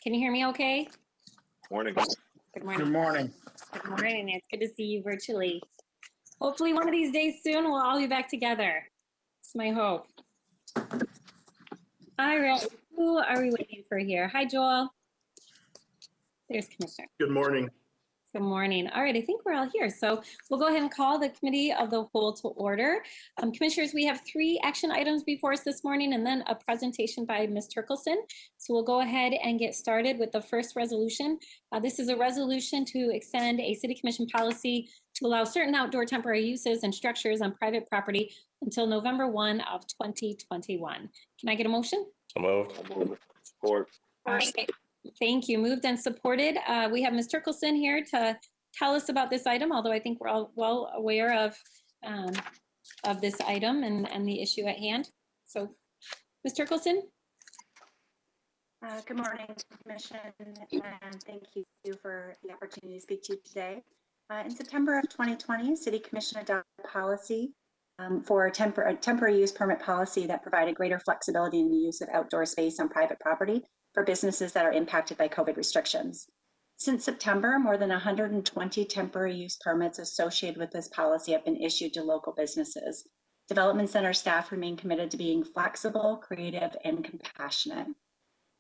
Can you hear me okay? Morning. Good morning. Good morning. Good morning. It's good to see you virtually. Hopefully one of these days soon we'll all be back together. It's my hope. All right, who are we waiting for here? Hi, Joel. There's Commissioner. Good morning. Good morning. All right, I think we're all here. So we'll go ahead and call the Committee of the Whole to order. Commissioners, we have 3 action items before us this morning and then a presentation by Ms. Turkelson. So we'll go ahead and get started with the first resolution. This is a resolution to extend a City Commission policy to allow certain outdoor temporary uses and structures on private property until November 1 of 2021. Can I get a motion? So moved. Support. All right. Thank you. Moved and supported. We have Ms. Turkelson here to tell us about this item, although I think we're all well aware of this item and the issue at hand. So, Ms. Turkelson? Good morning, Commission, and thank you for the opportunity to speak to you today. In September of 2020, City Commission adopted a policy for a temporary use permit policy that provided greater flexibility in the use of outdoor space on private property for businesses that are impacted by COVID restrictions. Since September, more than 120 temporary use permits associated with this policy have been issued to local businesses. Development Center staff remain committed to being flexible, creative, and compassionate.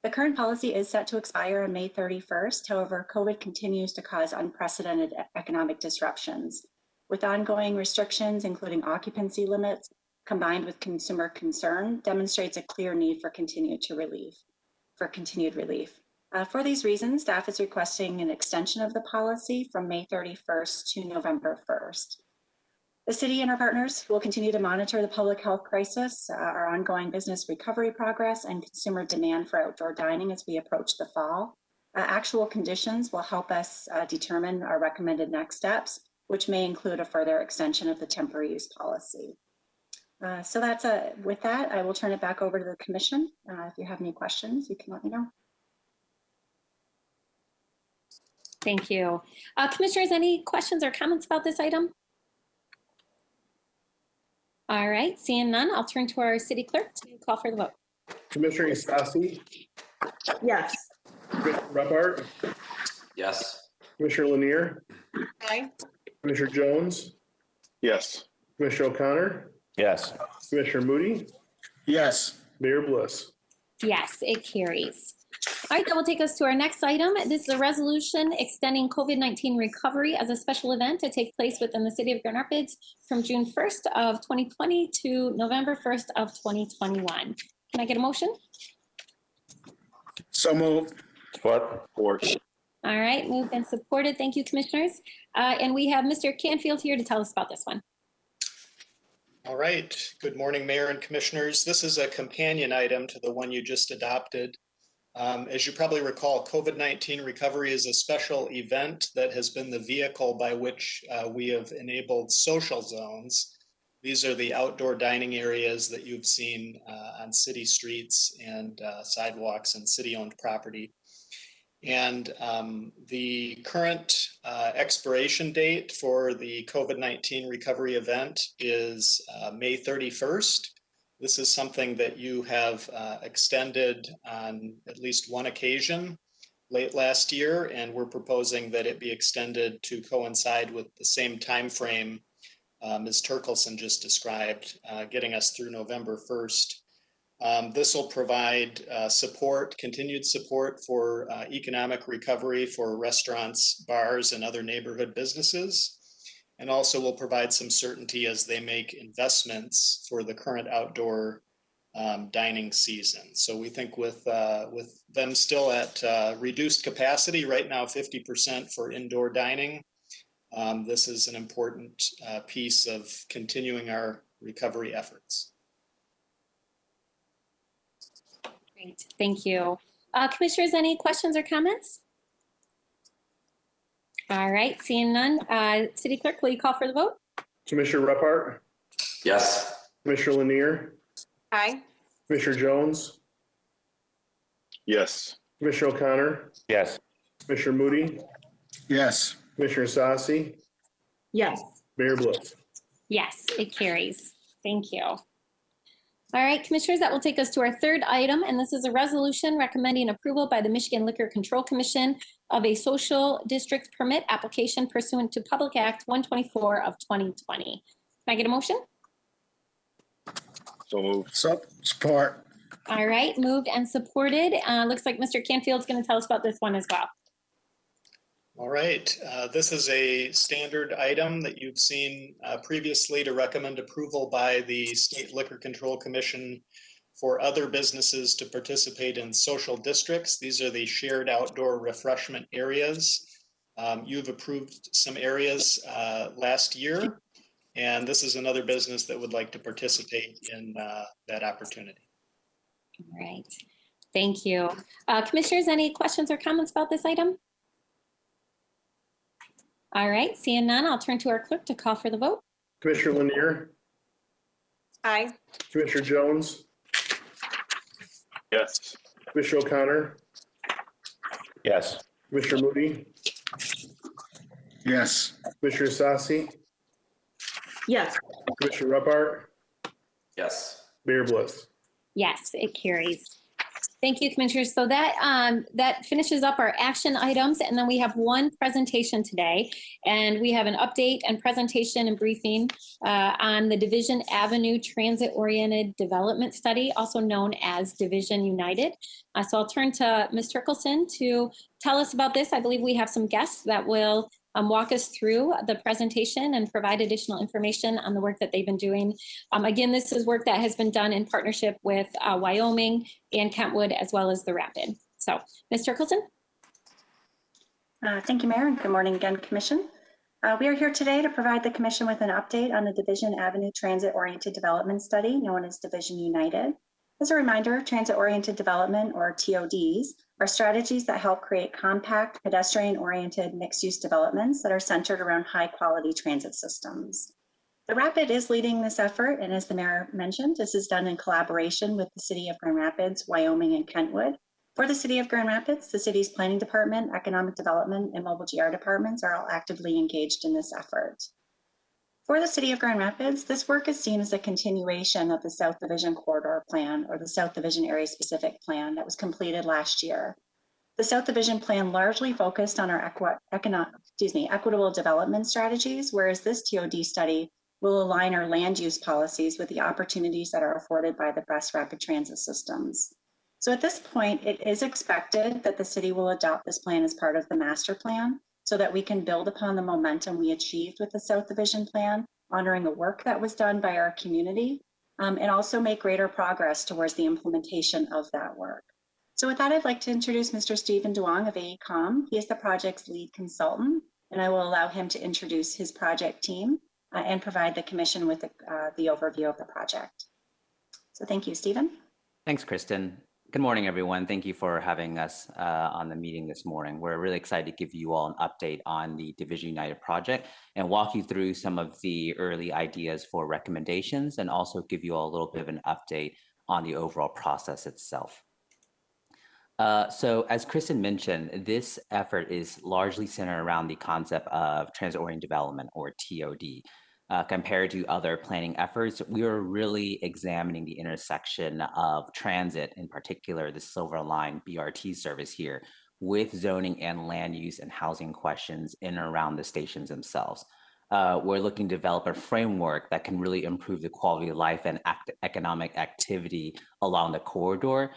The current policy is set to expire on May 31st. However, COVID continues to cause unprecedented economic disruptions. With ongoing restrictions, including occupancy limits, combined with consumer concern, demonstrates a clear need for continued relief. For these reasons, staff is requesting an extension of the policy from May 31st to November 1st. The city and our partners will continue to monitor the public health crisis, our ongoing business recovery progress, and consumer demand for outdoor dining as we approach the fall. Actual conditions will help us determine our recommended next steps, which may include a further extension of the temporary use policy. With that, I will turn it back over to the Commission. If you have any questions, you can let me know. Thank you. Commissioners, any questions or comments about this item? All right, seeing none, I'll turn to our City Clerk to call for the vote. Commissioner Isasi? Yes. Commissioner Repart? Yes. Commissioner Lanier? Aye. Commissioner Jones? Yes. Commissioner O'Connor? Yes. Commissioner Moody? Yes. Mayor Bliss? Yes, it carries. All right, that will take us to our next item. This is a resolution extending COVID-19 recovery as a special event to take place within the city of Grand Rapids from June 1st of 2020 to November 1st of 2021. Can I get a motion? So moved. Support. All right, moved and supported. Thank you, commissioners. And we have Mr. Canfield here to tell us about this one. All right. Good morning, Mayor and Commissioners. This is a companion item to the one you just adopted. As you probably recall, COVID-19 recovery is a special event that has been the vehicle by which we have enabled social zones. These are the outdoor dining areas that you've seen on city streets and sidewalks and city-owned property. And the current expiration date for the COVID-19 recovery event is May 31st. This is something that you have extended on at least one occasion late last year, and we're proposing that it be extended to coincide with the same time frame Ms. Turkelson just described, getting us through November 1st. This will provide continued support for economic recovery for restaurants, bars, and other neighborhood businesses, and also will provide some certainty as they make investments for the current outdoor dining season. So we think with them still at reduced capacity, right now 50% for indoor dining, this is an important piece of continuing our recovery efforts. Great, thank you. Commissioners, any questions or comments? All right, seeing none. City Clerk, will you call for the vote? Commissioner Repart? Yes. Commissioner Lanier? Aye. Commissioner Jones? Yes. Commissioner O'Connor? Yes. Commissioner Moody? Yes. Commissioner Isasi? Yes. Mayor Bliss? Yes, it carries. Thank you. All right, Commissioners, that will take us to our third item, and this is a resolution recommending approval by the Michigan Liquor Control Commission of a social district permit application pursuant to Public Act 124 of 2020. Can I get a motion? So moved. Support. All right, moved and supported. Looks like Mr. Canfield's going to tell us about this one as well. All right, this is a standard item that you've seen previously to recommend approval by the State Liquor Control Commission for other businesses to participate in social districts. These are the shared outdoor refreshment areas. You've approved some areas last year, and this is another business that would like to participate in that opportunity. All right, thank you. Commissioners, any questions or comments about this item? All right, seeing none, I'll turn to our clerk to call for the vote. Commissioner Lanier, Aye. Commissioner Jones, Yes. Commissioner O'Connor, Yes. Commissioner Moody, Yes. Commissioner Sassi, Yes. Commissioner Repart, Yes. Mayor Bliss. Yes, it carries. Thank you, Commissioners. So that finishes up our action items, and then we have one presentation today, and we have an update and presentation and briefing on the Division Avenue Transit-Oriented Development Study, also known as Division United. So I'll turn to Ms. Turkelson to tell us about this. I believe we have some guests that will walk us through the presentation and provide additional information on the work that they've been doing. Again, this is work that has been done in partnership with Wyoming and Kentwood, as well as the Rapid. So, Ms. Turkelson? Thank you, Mayor, and good morning again, Commission. We are here today to provide the Commission with an update on the Division Avenue Transit-Oriented Development Study, known as Division United. As a reminder, transit-oriented development, or TODs, are strategies that help create compact, pedestrian-oriented mixed-use developments that are centered around high-quality transit systems. The Rapid is leading this effort, and as the Mayor mentioned, this is done in collaboration with the City of Grand Rapids, Wyoming, and Kentwood. For the City of Grand Rapids, the city's planning department, economic development, and mobile GR departments are all actively engaged in this effort. For the City of Grand Rapids, this work is seen as a continuation of the South Division Corridor Plan, or the South Division Area Specific Plan that was completed last year. The South Division Plan largely focused on our equitable development strategies, whereas this TOD study will align our land use policies with the opportunities that are afforded by the best rapid transit systems. So at this point, it is expected that the city will adopt this plan as part of the master plan, so that we can build upon the momentum we achieved with the South Division Plan, honoring the work that was done by our community, and also make greater progress towards the implementation of that work. So with that, I'd like to introduce Mr. Stephen Duong of AECOM. He is the project's lead consultant, and I will allow him to introduce his project team and provide the Commission with the overview of the project. So thank you, Stephen. Thanks, Kristen. Good morning, everyone. Thank you for having us on the meeting this morning. We're really excited to give you all an update on the Division United project and walk you through some of the early ideas for recommendations, and also give you all a little bit of an update on the overall process itself. So as Kristen mentioned, this effort is largely centered around the concept of transit-oriented development, or TOD. Compared to other planning efforts, we are really examining the intersection of transit, in particular the Silver Line BRT service here, with zoning and land use and housing questions in and around the stations themselves. We're looking to develop a framework that can really improve the quality of life and economic activity along the corridor,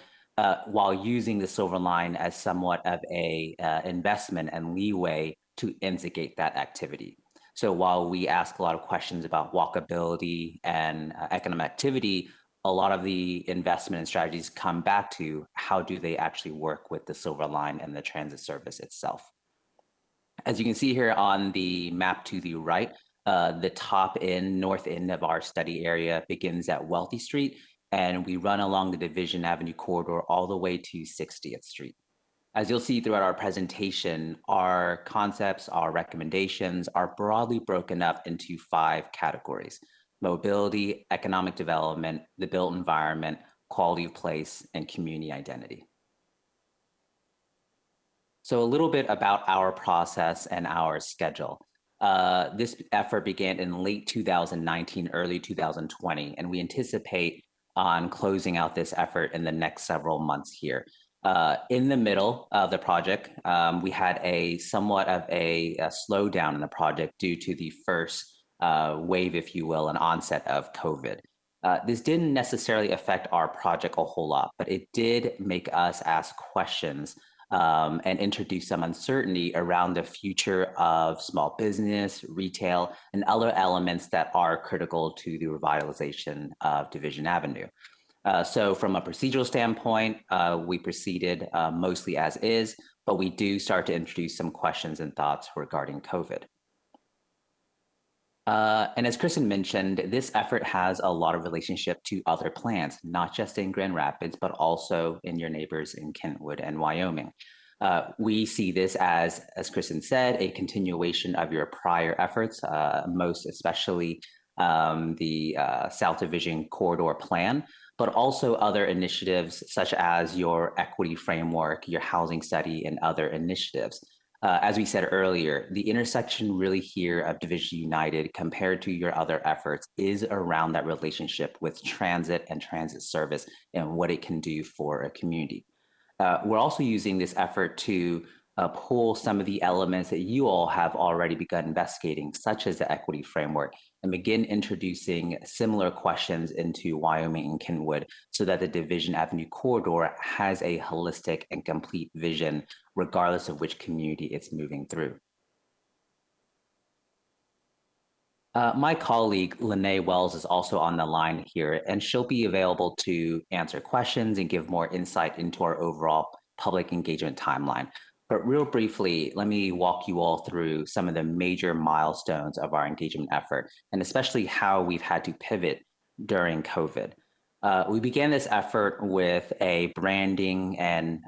while using the Silver Line as somewhat of a investment and leeway to instigate that activity. So while we ask a lot of questions about walkability and economic activity, a lot of the investment and strategies come back to how do they actually work with the Silver Line and the transit service itself. As you can see here on the map to the right, the north end of our study area begins at Wealthy Street, and we run along the Division Avenue corridor all the way to 60th Street. As you'll see throughout our presentation, our concepts, our recommendations are broadly broken up into 5 categories: mobility, economic development, the built environment, quality of place, and community identity. So a little bit about our process and our schedule. This effort began in late 2019, early 2020, and we anticipate on closing out this effort in the next several months here. In the middle of the project, we had somewhat of a slowdown in the project due to the first wave, if you will, an onset of COVID. This didn't necessarily affect our project a whole lot, but it did make us ask questions and introduce some uncertainty around the future of small business, retail, and other elements that are critical to the revitalization of Division Avenue. So from a procedural standpoint, we proceeded mostly as is, but we do start to introduce some questions and thoughts regarding COVID. And as Kristen mentioned, this effort has a lot of relationship to other plans, not just in Grand Rapids, but also in your neighbors in Kentwood and Wyoming. We see this as Kristen said, a continuation of your prior efforts, most especially the South Division Corridor Plan, but also other initiatives such as your equity framework, your housing study, and other initiatives. As we said earlier, the intersection really here of Division United compared to your other efforts is around that relationship with transit and transit service and what it can do for a community. We're also using this effort to pull some of the elements that you all have already begun investigating, such as the equity framework, and begin introducing similar questions into Wyoming and Kentwood so that the Division Avenue corridor has a holistic and complete vision, regardless of which community it's moving through. My colleague, Lene Wells, is also on the line here, and she'll be available to answer questions and give more insight into our overall public engagement timeline. But real briefly, let me walk you all through some of the major milestones of our engagement effort, and especially how we've had to pivot during COVID. We began this effort with a branding and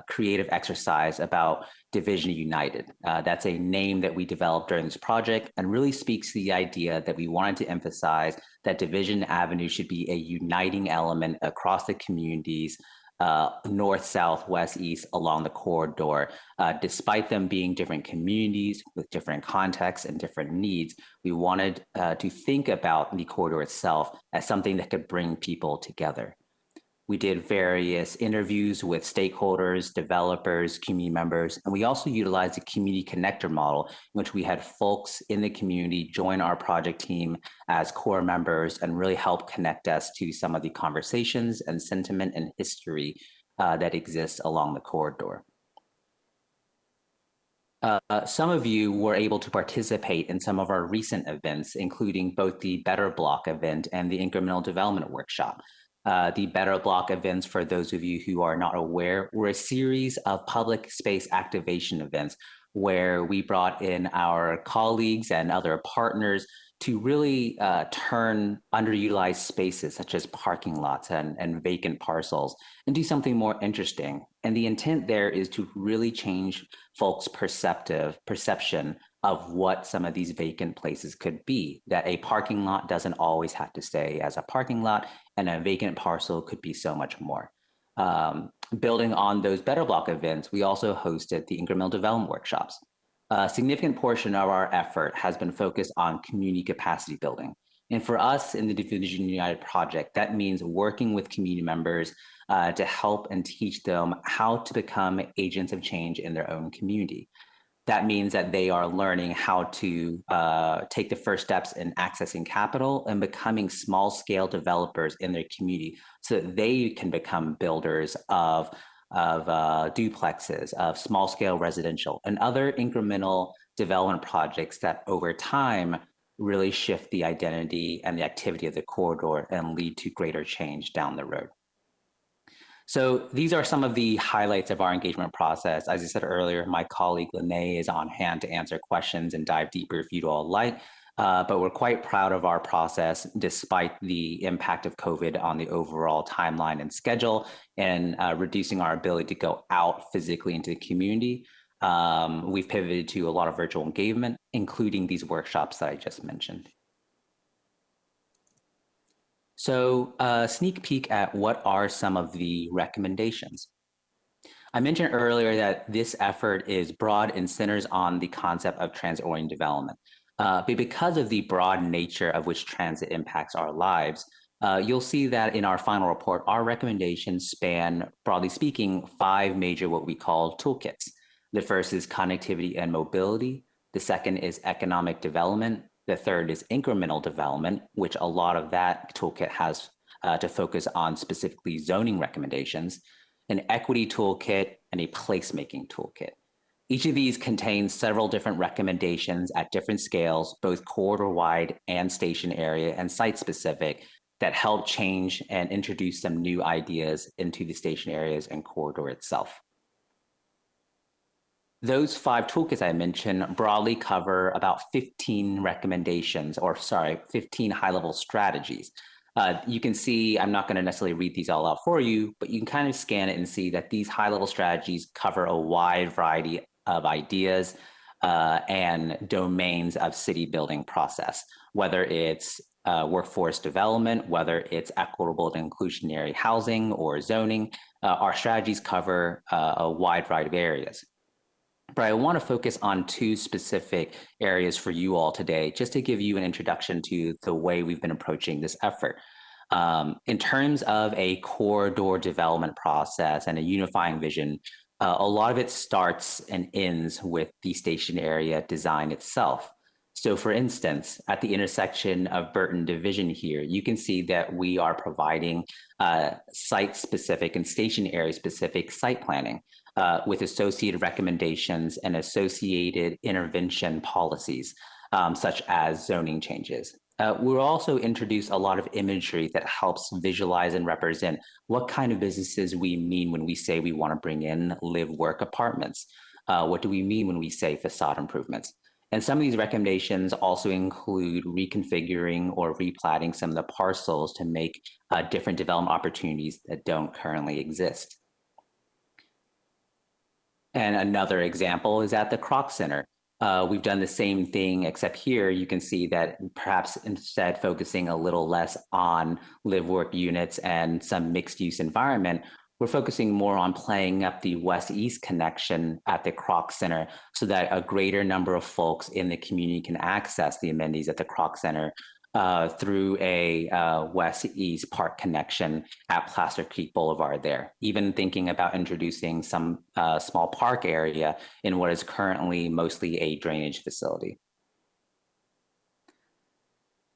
creative exercise about Division United. That's a name that we developed during this project and really speaks to the idea that we wanted to emphasize that Division Avenue should be a uniting element across the communities north, south, west, east along the corridor. Despite them being different communities with different contexts and different needs, we wanted to think about the corridor itself as something that could bring people together. We did various interviews with stakeholders, developers, community members, and we also utilized a community connector model in which we had folks in the community join our project team as core members and really help connect us to some of the conversations and sentiment and history that exists along the corridor. Some of you were able to participate in some of our recent events, including both the Better Block event and the Incremental Development Workshop. The Better Block events, for those of you who are not aware, were a series of public space activation events where we brought in our colleagues and other partners to really turn underutilized spaces such as parking lots and vacant parcels and do something more interesting. And the intent there is to really change folks' perception of what some of these vacant places could be, that a parking lot doesn't always have to stay as a parking lot, and a vacant parcel could be so much more. Building on those Better Block events, we also hosted the Incremental Development Workshops. A significant portion of our effort has been focused on community capacity building. And for us in the Division United project, that means working with community members to help and teach them how to become agents of change in their own community. That means that they are learning how to take the first steps in accessing capital and becoming small-scale developers in their community so that they can become builders of duplexes, of small-scale residential, and other incremental development projects that over time really shift the identity and the activity of the corridor and lead to greater change down the road. So these are some of the highlights of our engagement process. As I said earlier, my colleague Lene is on hand to answer questions and dive deeper if you'd all like. But we're quite proud of our process despite the impact of COVID on the overall timeline and schedule and reducing our ability to go out physically into the community. We've pivoted to a lot of virtual engagement, including these workshops that I just mentioned. So a sneak peek at what are some of the recommendations. I mentioned earlier that this effort is broad and centers on the concept of transit-oriented development. But because of the broad nature of which transit impacts our lives, You'll see that in our final report, our recommendations span, broadly speaking, 5 major what we call toolkits. The first is connectivity and mobility. The second is economic development. The third is incremental development, which a lot of that toolkit has to focus on specifically zoning recommendations, an equity toolkit, and a placemaking toolkit. Each of these contains several different recommendations at different scales, both corridor-wide and station area and site-specific, that help change and introduce some new ideas into the station areas and corridor itself. Those 5 toolkits I mentioned broadly cover about 15 recommendations, or sorry, 15 high-level strategies. You can see, I'm not going to necessarily read these all out for you, but you can kind of scan it and see that these high-level strategies cover a wide variety of ideas and domains of city building process, whether it's workforce development, whether it's equitable and inclusionary housing or zoning. Our strategies cover a wide variety of areas. But I want to focus on 2 specific areas for you all today, just to give you an introduction to the way we've been approaching this effort. In terms of a corridor development process and a unifying vision, a lot of it starts and ends with the station area design itself. So for instance, at the intersection of Burton Division here, you can see that we are providing site-specific and station area-specific site planning with associated recommendations and associated intervention policies, such as zoning changes. We'll also introduce a lot of imagery that helps visualize and represent what kind of businesses we mean when we say we want to bring in live-work apartments. What do we mean when we say facade improvements? And some of these recommendations also include reconfiguring or replatting some of the parcels to make different development opportunities that don't currently exist. And another example is at the Kroc Center. We've done the same thing, except here you can see that perhaps instead focusing a little less on live-work units and some mixed-use environment, we're focusing more on playing up the west-east connection at the Kroc Center so that a greater number of folks in the community can access the amenities at the Kroc Center through a west-east park connection at Plaster Creek Boulevard there. Even thinking about introducing some small park area in what is currently mostly a drainage facility.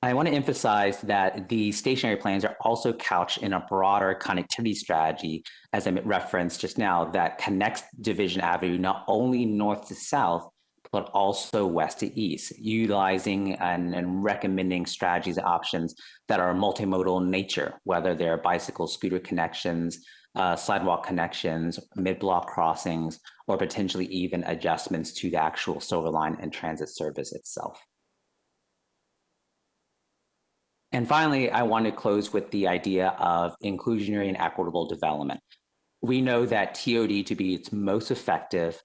I want to emphasize that the stationary plans are also couched in a broader connectivity strategy, as I referenced just now, that connects Division Avenue not only north to south, but also west to east, utilizing and recommending strategies and options that are multimodal in nature, whether they're bicycle scooter connections, sidewalk connections, mid-block crossings, or potentially even adjustments to the actual Silver Line and transit service itself. And finally, I want to close with the idea of inclusionary and equitable development. We know that TOD, to be its most effective,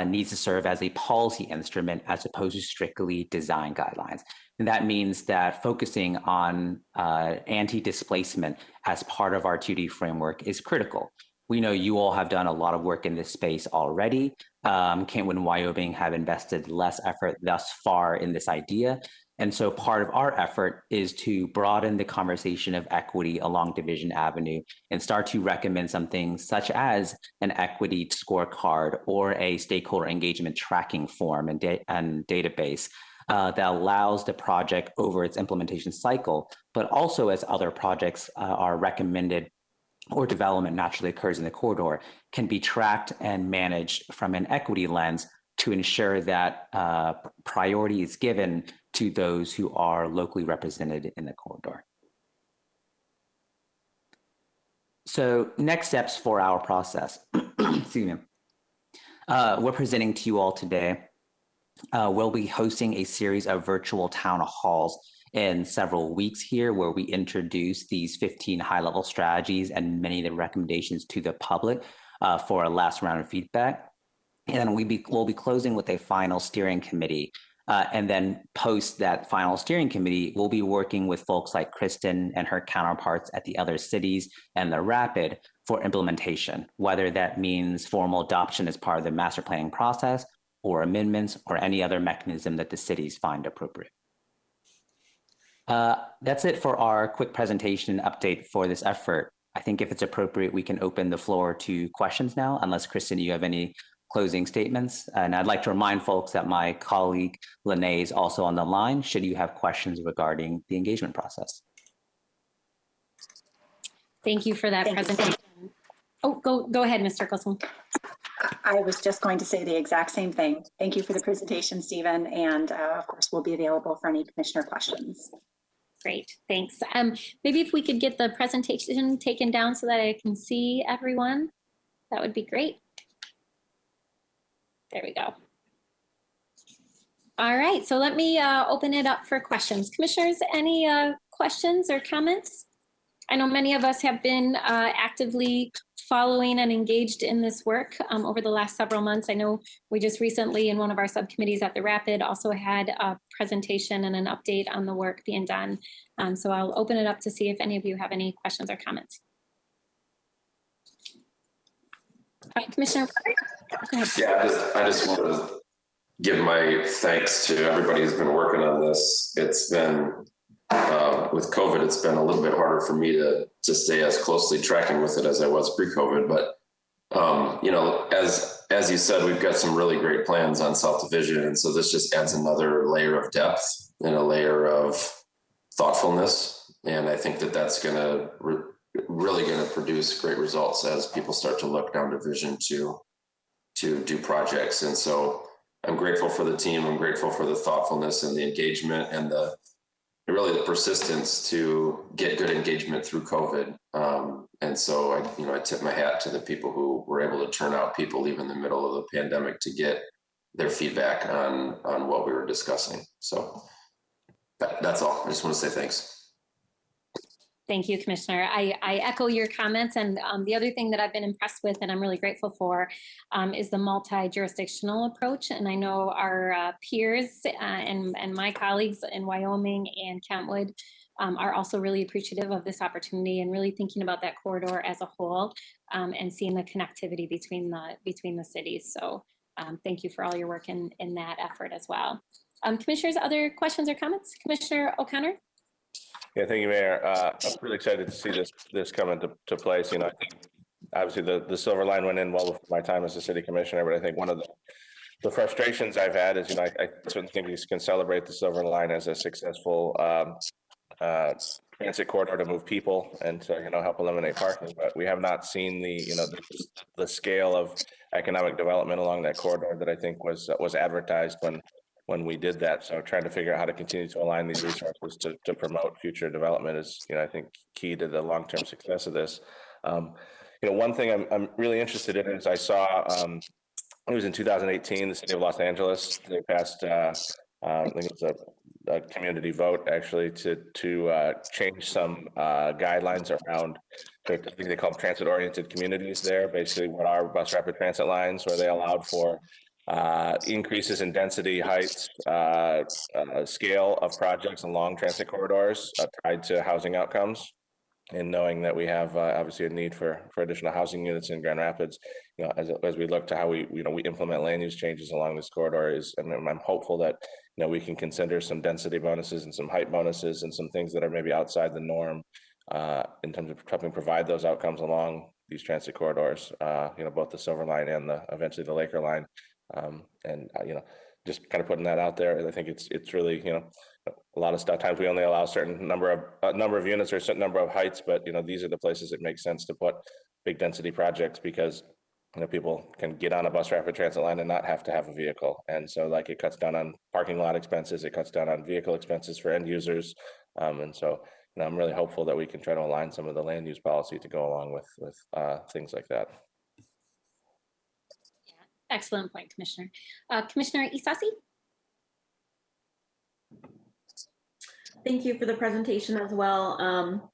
needs to serve as a policy instrument as opposed to strictly design guidelines. And that means that focusing on anti-displacement as part of our TOD framework is critical. We know you all have done a lot of work in this space already. Kentwood and Wyoming have invested less effort thus far in this idea. And so part of our effort is to broaden the conversation of equity along Division Avenue and start to recommend something such as an equity scorecard or a stakeholder engagement tracking form and database that allows the project over its implementation cycle, but also as other projects are recommended or development naturally occurs in the corridor, can be tracked and managed from an equity lens to ensure that priority is given to those who are locally represented in the corridor. So next steps for our process. Excuse me. We're presenting to you all today. We'll be hosting a series of virtual town halls in several weeks here where we introduce these 15 high-level strategies and many of the recommendations to the public for a last round of feedback. And we'll be closing with a final steering committee. And then post that final steering committee, we'll be working with folks like Kristen and her counterparts at the other cities and the Rapid for implementation, whether that means formal adoption as part of the master planning process or amendments or any other mechanism that the cities find appropriate. That's it for our quick presentation update for this effort. I think if it's appropriate, we can open the floor to questions now, unless Kristen, you have any closing statements. And I'd like to remind folks that my colleague Lene is also on the line, should you have questions regarding the engagement process. Thank you for that presentation. Oh, go ahead, Ms. Turkelson. I was just going to say the exact same thing. Thank you for the presentation, Stephen. And of course, we'll be available for any commissioner questions. Great, thanks. Maybe if we could get the presentation taken down so that I can see everyone, that would be great. There we go. All right, so let me open it up for questions. Commissioners, any questions or comments? I know many of us have been actively following and engaged in this work over the last several months. I know we just recently in one of our subcommittees at the Rapid also had a presentation and an update on the work being done. So I'll open it up to see if any of you have any questions or comments. All right, Commissioner. Go ahead. Yeah, I just want to give my thanks to everybody who's been working on this. It's been, with COVID, it's been a little bit harder for me to stay as closely tracking with it as I was pre-COVID. But, you know, as you said, we've got some really great plans on South Division. And so this just adds another layer of depth and a layer of thoughtfulness. And I think that that's going to really going to produce great results as people start to look down Division to do projects. And so I'm grateful for the team. I'm grateful for the thoughtfulness and the engagement and really the persistence to get good engagement through COVID. And so I tip my hat to the people who were able to turn out people even in the middle of the pandemic to get their feedback on what we were discussing. So that's all. I just want to say thanks. Thank you, Commissioner. I echo your comments. And the other thing that I've been impressed with and I'm really grateful for is the multi-jurisdictional approach. And I know our peers and my colleagues in Wyoming and Kentwood are also really appreciative of this opportunity and really thinking about that corridor as a whole and seeing the connectivity between the cities. So thank you for all your work in that effort as well. Commissioners, other questions or comments? Commissioner O'Connor? Yeah, thank you, Mayor. I'm really excited to see this come into place. You know, I think obviously the Silver Line went in well before my time as a city commissioner, but I think one of the frustrations I've had is, I certainly think we can celebrate the Silver Line as a successful transit corridor to move people and to help eliminate parking, but we have not seen the scale of economic development along that corridor that I think was advertised when we did that. So trying to figure out how to continue to align these resources to promote future development is, I think, key to the long-term success of this. One thing I'm really interested in is I saw, it was in 2018, the city of Los Angeles, they passed, I think it was a community vote actually to change some guidelines around, I think they call them transit-oriented communities there, basically what are bus rapid transit lines, where they allowed for increases in density, heights, scale of projects along transit corridors tied to housing outcomes. And knowing that we have obviously a need for additional housing units in Grand Rapids, as we look to how we implement land use changes along this corridor, and I'm hopeful that we can consider some density bonuses and some height bonuses and some things that are maybe outside the norm in terms of helping provide those outcomes along these transit corridors. Both the Silver Line and eventually the Laker Line. Just kind of putting that out there. I think it's really, a lot of stuff. Times we only allow a certain number of units or a certain number of heights, but these are the places it makes sense to put big density projects because people can get on a bus rapid transit line and not have to have a vehicle, and so it cuts down on parking lot expenses, it cuts down on vehicle expenses for end users, and so I'm really hopeful that we can try to align some of the land use policy to go along with things like that. Excellent point, Commissioner. Commissioner Isasi? Thank you for the presentation as well.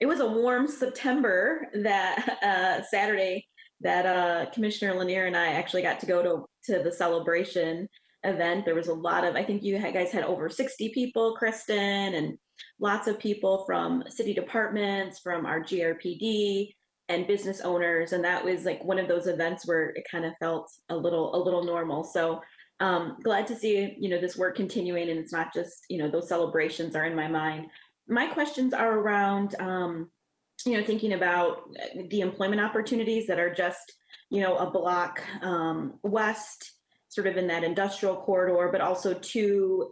It was a warm September that Saturday that Commissioner Lanier and I actually got to go to the celebration event. There was a lot of, I think you guys had over 60 people, Kristen, and lots of people from city departments, from our GRPD, and business owners, and that was one of those events where it kind of felt a little normal. So glad to see, this work continuing, and it's not just, those celebrations are in my mind. My questions are around, thinking about the employment opportunities that are just, a block west, sort of in that industrial corridor, but also two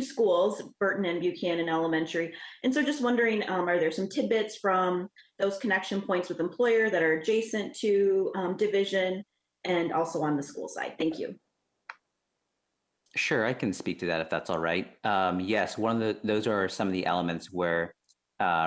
schools, Burton and Buchanan Elementary. And so just wondering, are there some tidbits from those connection points with employer that are adjacent to Division and also on the school side? Thank you. Sure, I can speak to that if that's all right. Yes, those are some of the elements where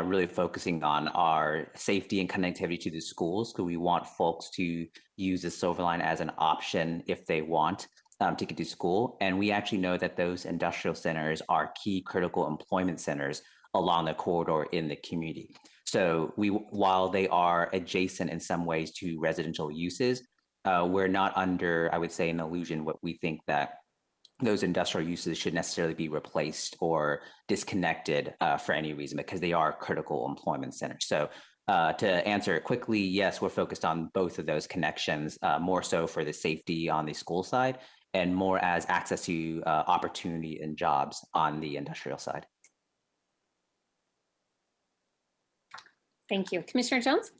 really focusing on our safety and connectivity to the schools, because we want folks to use the Silver Line as an option if they want to get to school. And we actually know that those industrial centers are key critical employment centers along the corridor in the community. So while they are adjacent in some ways to residential uses, we're not under, I would say, an illusion what we think that those industrial uses should necessarily be replaced or disconnected for any reason, because they are critical employment centers. So to answer it quickly, yes, we're focused on both of those connections, more so for the safety on the school side and more as access to opportunity and jobs on the industrial side. Thank you. Commissioner Jones?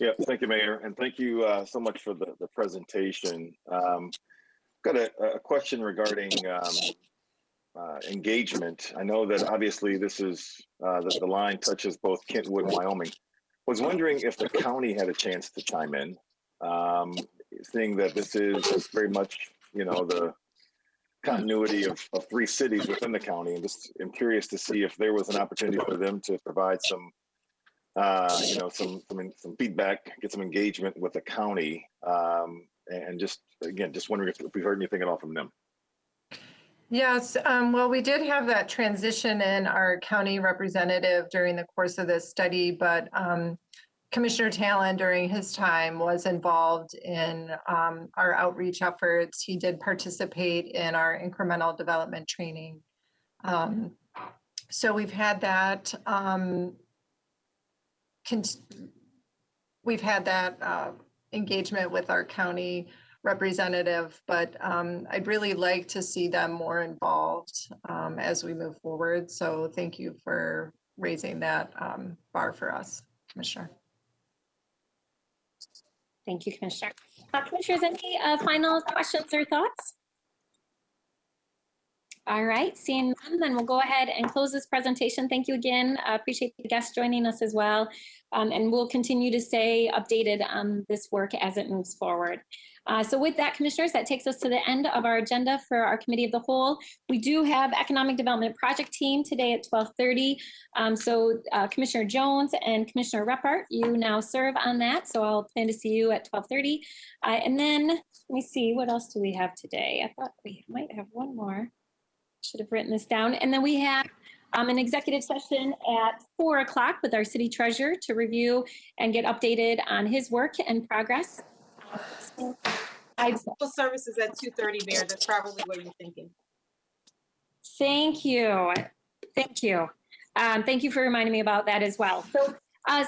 Yeah, thank you, Mayor. And thank you so much for the presentation. Got a question regarding engagement. I know that obviously this is the line touches both Kentwood and Wyoming. Was wondering if the county had a chance to chime in, seeing that this is very much, the continuity of three cities within the county. And just I'm curious to see if there was an opportunity for them to provide some, some feedback, get some engagement with the county. And just wondering if we heard anything at all from them. Yes, well, we did have that transition in our county representative during the course of this study, but Commissioner Talon during his time was involved in our outreach efforts. He did participate in our incremental development training. So we've had that engagement with our county representative, but I'd really like to see them more involved as we move forward. So thank you for raising that bar for us, Commissioner. Thank you, Commissioner. Commissioners, any final questions or thoughts? All right, seeing none, then we'll go ahead and close this presentation. Thank you again. Appreciate the guests joining us as well. And we'll continue to stay updated on this work as it moves forward. So with that, Commissioners, that takes us to the end of our agenda for our Committee of the Whole. We do have Economic Development Project Team today at 12:30. So Commissioner Jones and Commissioner Reppart, you now serve on that. So I'll plan to see you at 12:30. And then let me see, what else do we have today? I thought we might have one more. Should have written this down. And then we have an executive session at 4 o'clock with our city treasurer to review and get updated on his work and progress. Civil services at 2:30, Mayor. That's probably what you're thinking. Thank you. Thank you. Thank you for reminding me about that as well. So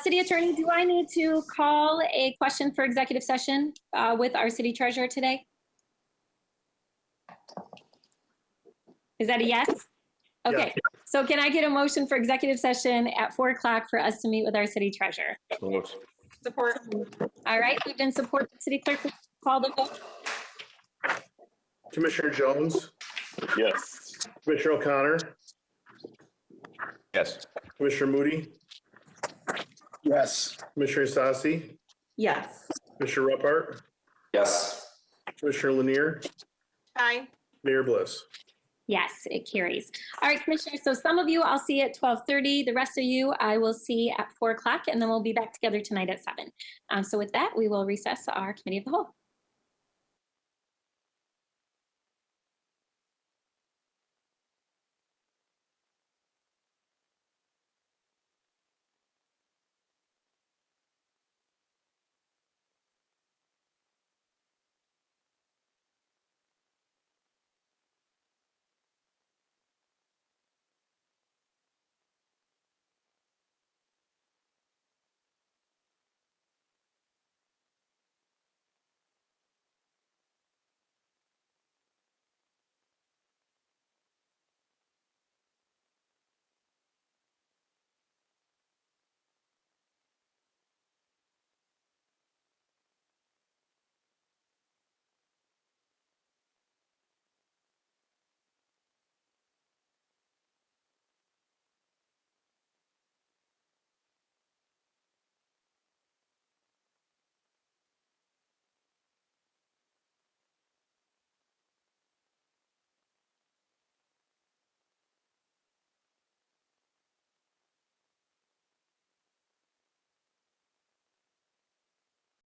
City Attorney, do I need to call a question for executive session with our city treasurer today? Is that a yes? Okay, yeah. So can I get a motion for executive session at 4 o'clock for us to meet with our city treasurer? Support. All right, we've been support. The city clerk, call the vote. Commissioner Jones? Yes. Commissioner O'Connor? Yes. Commissioner Moody? Yes. Commissioner Sassi? Yes. Commissioner Reppart? Yes. Commissioner Lanier? Aye. Mayor Bliss? Yes, it carries. All right, Commissioners, so some of you I'll see at 12:30. The rest of you I will see at 4 o'clock, and then we'll be back together tonight at 7. So with that, we will recess our Committee of the Whole.